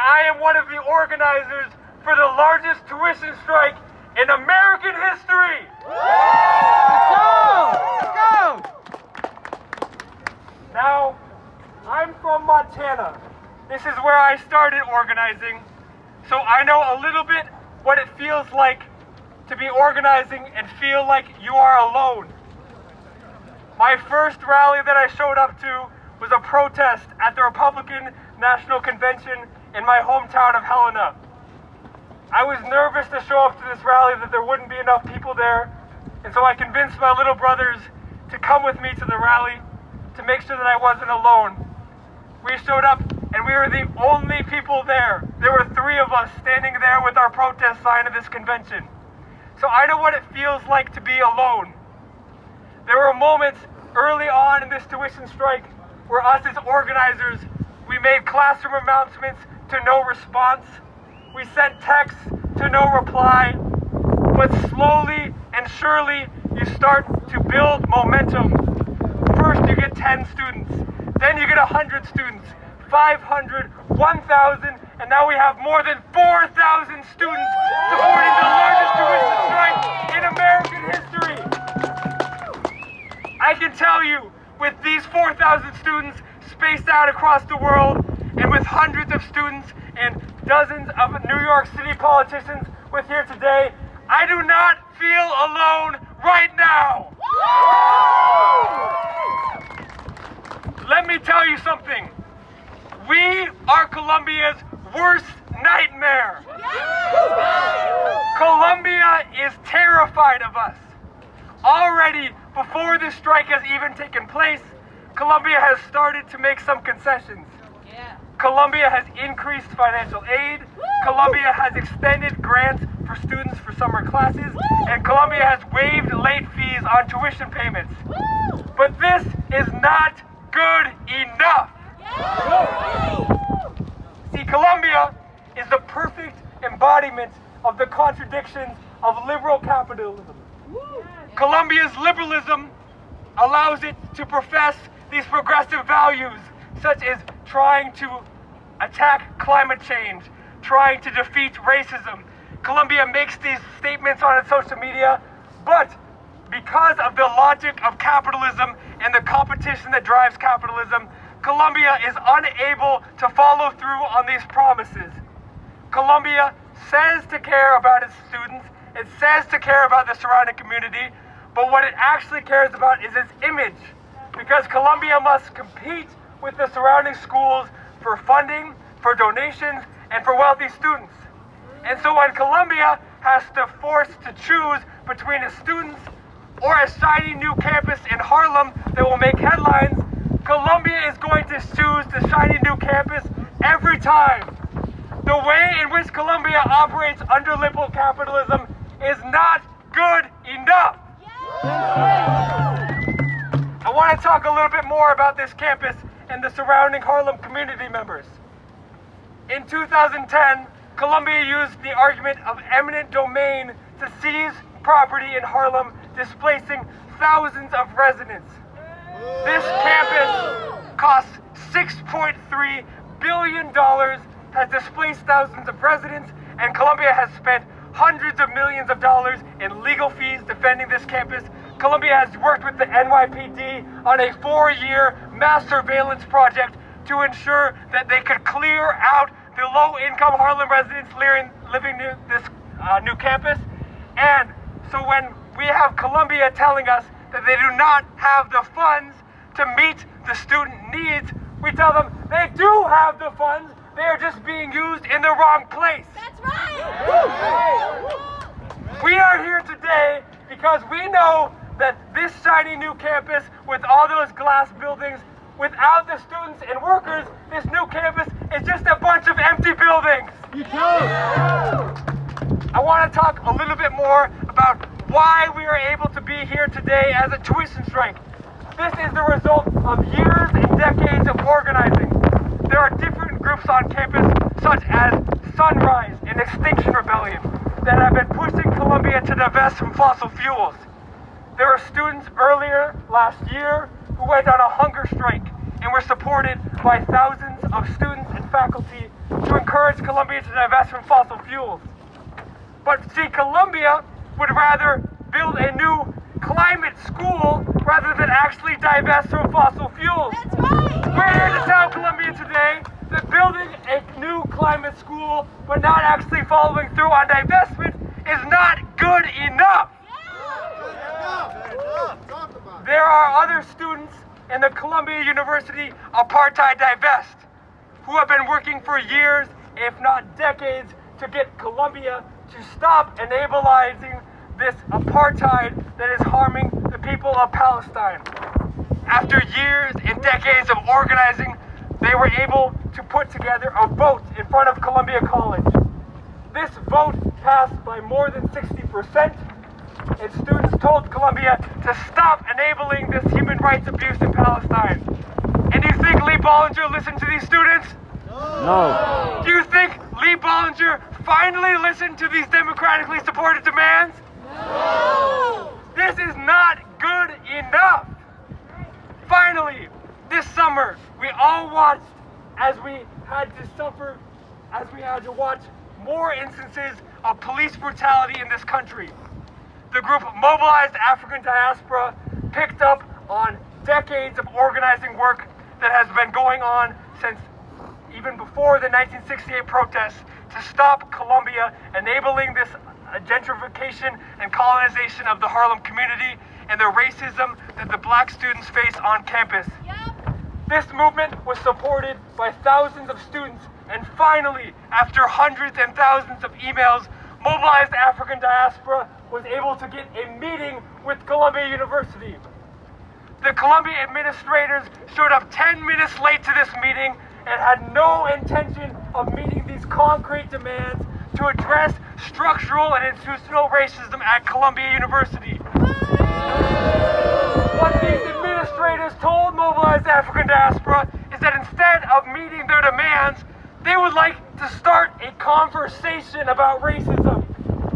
I am one of the organizers for the largest tuition strike in American history. Let's go! Let's go! Now, I'm from Montana. This is where I started organizing, so I know a little bit what it feels like to be organizing and feel like you are alone. My first rally that I showed up to was a protest at the Republican National Convention in my hometown of Helena. I was nervous to show up to this rally that there wouldn't be enough people there, and so I convinced my little brothers to come with me to the rally to make sure that I wasn't alone. We showed up and we were the only people there. There were 3 of us standing there with our protest sign at this convention. So I know what it feels like to be alone. There were moments early on in this tuition strike where us as organizers, we made classroom announcements to no response. We sent texts to no reply. But slowly and surely, you start to build momentum. First you get 10 students, then you get 100 students, 500, 1,000, and now we have more than 4,000 students supporting the largest tuition strike in American history. I can tell you, with these 4,000 students spaced out across the world, and with hundreds of students and dozens of New York City politicians with here today, I do not feel alone right now. Let me tell you something. We are Columbia's worst nightmare. Columbia is terrified of us. Already, before this strike has even taken place, Columbia has started to make some concessions. Columbia has increased financial aid, Columbia has extended grants for students for summer classes, and Columbia has waived late fees on tuition payments. But this is not good enough. See, Columbia is the perfect embodiment of the contradictions of liberal capitalism. Columbia's liberalism allows it to profess these progressive values, such as trying to attack climate change, trying to defeat racism. Columbia makes these statements on its social media, but because of the logic of capitalism and the competition that drives capitalism, Columbia is unable to follow through on these promises. Columbia says to care about its students, it says to care about the surrounding community, but what it actually cares about is its image, because Columbia must compete with the surrounding schools for funding, for donations, and for wealthy students. And so when Columbia has to force to choose between its students or a shiny new campus in Harlem that will make headlines, Columbia is going to choose the shiny new campus every time. The way in which Columbia operates under liberal capitalism is not good enough. I want to talk a little bit more about this campus and the surrounding Harlem community members. In 2010, Columbia used the argument of eminent domain to seize property in Harlem, displacing thousands of residents. This campus costs $6.3 billion, has displaced thousands of residents, and Columbia has spent hundreds of millions of dollars in legal fees defending this campus. Columbia has worked with the NYPD on a 4-year mass surveillance project to ensure that they could clear out the low-income Harlem residents living near this new campus. And so when we have Columbia telling us that they do not have the funds to meet the student needs, we tell them they do have the funds, they are just being used in the wrong place. That's right! We are here today because we know that this shiny new campus with all those glass buildings, without the students and workers, this new campus is just a bunch of empty buildings. I want to talk a little bit more about why we are able to be here today as a tuition strike. This is the result of years and decades of organizing. There are different groups on campus, such as Sunrise and Extinction Rebellion, that have been pushing Columbia to divest from fossil fuels. There were students earlier last year who went on a hunger strike and were supported by thousands of students and faculty to encourage Colombia to divest from fossil fuels. But see, Colombia would rather build a new climate school rather than actually divest from fossil fuels. That's right. We're here to tell Colombia today that building a new climate school but not actually following through on divestment is not good enough. There are other students in the Columbia University Apartheid Divest who have been working for years, if not decades, to get Colombia to stop enabling this apartheid that is harming the people of Palestine. After years and decades of organizing, they were able to put together a vote in front of Columbia College. This vote passed by more than 60%, and students told Columbia to stop enabling this human rights abuse in Palestine. And do you think Lee Bollinger listened to these students? No. Do you think Lee Bollinger finally listened to these democratically supported demands? No. This is not good enough. Finally, this summer, we all watched as we had to watch more instances of police brutality in this country. The group Mobilized African Diaspora picked up on decades of organizing work that has been going on since even before the 1968 protests to stop Colombia enabling this gentrification and colonization of the Harlem community and the racism that the black students face on campus. Yep. This movement was supported by thousands of students, and finally, after hundreds and thousands of emails, Mobilized African Diaspora was able to get a meeting with Columbia University. The Columbia administrators showed up 10 minutes late to this meeting and had no intention of meeting these concrete demands to address structural and institutional racism at Columbia University. What these administrators told Mobilized African Diaspora is that instead of meeting their demands, they would like to start a conversation about racism.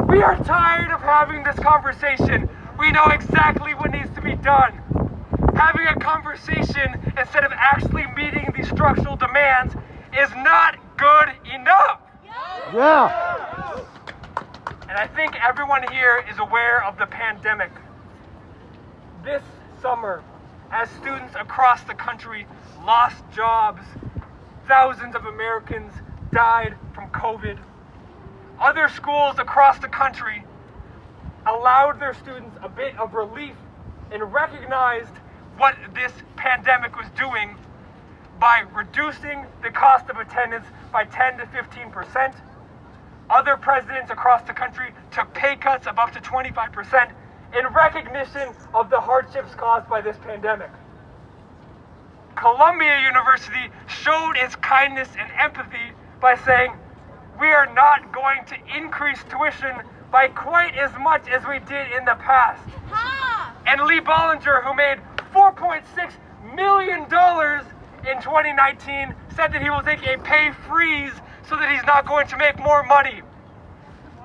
We are tired of having this conversation. We know exactly what needs to be done. Having a conversation instead of actually meeting these structural demands is not good enough. Yeah. And I think everyone here is aware of the pandemic. This summer, as students across the country lost jobs, thousands of Americans died from COVID. Other schools across the country allowed their students a bit of relief and recognized what this pandemic was doing by reducing the cost of attendance by 10 to 15%. Other presidents across the country took pay cuts of up to 25% in recognition of the hardships caused by this pandemic. Columbia University showed its kindness and empathy by saying, we are not going to increase tuition by quite as much as we did in the past. Ha! And Lee Bollinger, who made $4.6 million in 2019, said that he will take a pay freeze so that he's not going to make more money.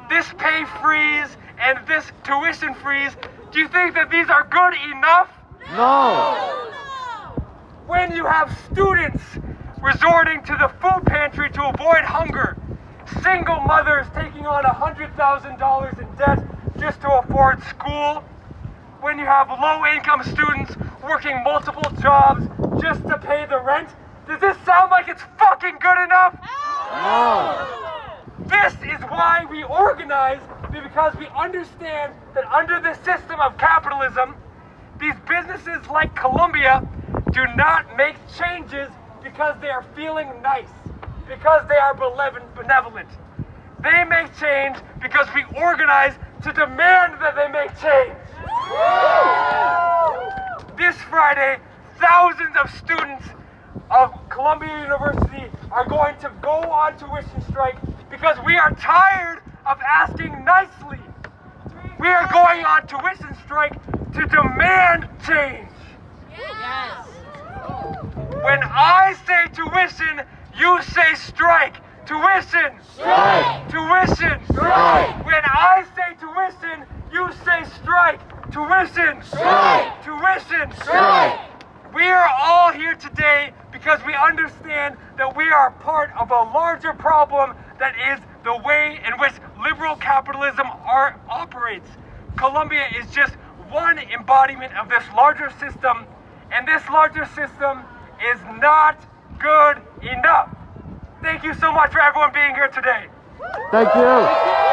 This pay freeze and this tuition freeze, do you think that these are good enough? No. When you have students resorting to the food pantry to avoid hunger, single mothers taking on $100,000 in debt just to afford school, when you have low-income students working multiple jobs just to pay the rent, does this sound like it's fucking good enough? No. This is why we organize, because we understand that under the system of capitalism, these businesses like Columbia do not make changes because they are feeling nice, because they are benevolent. They make change because we organize to demand that they make change. This Friday, thousands of students of Columbia University are going to go on tuition strike because we are tired of asking nicely. We are going on tuition strike to demand change. Yes. When I say tuition, you say strike. Tuition. Strike. Tuition. Strike. When I say tuition, you say strike. Tuition. Strike. Tuition. Strike. We are all here today because we understand that we are part of a larger problem that is the way in which liberal capitalism operates. Colombia is just one embodiment of this larger system, and this larger system is not good enough. Thank you so much for everyone being here today. Thank you.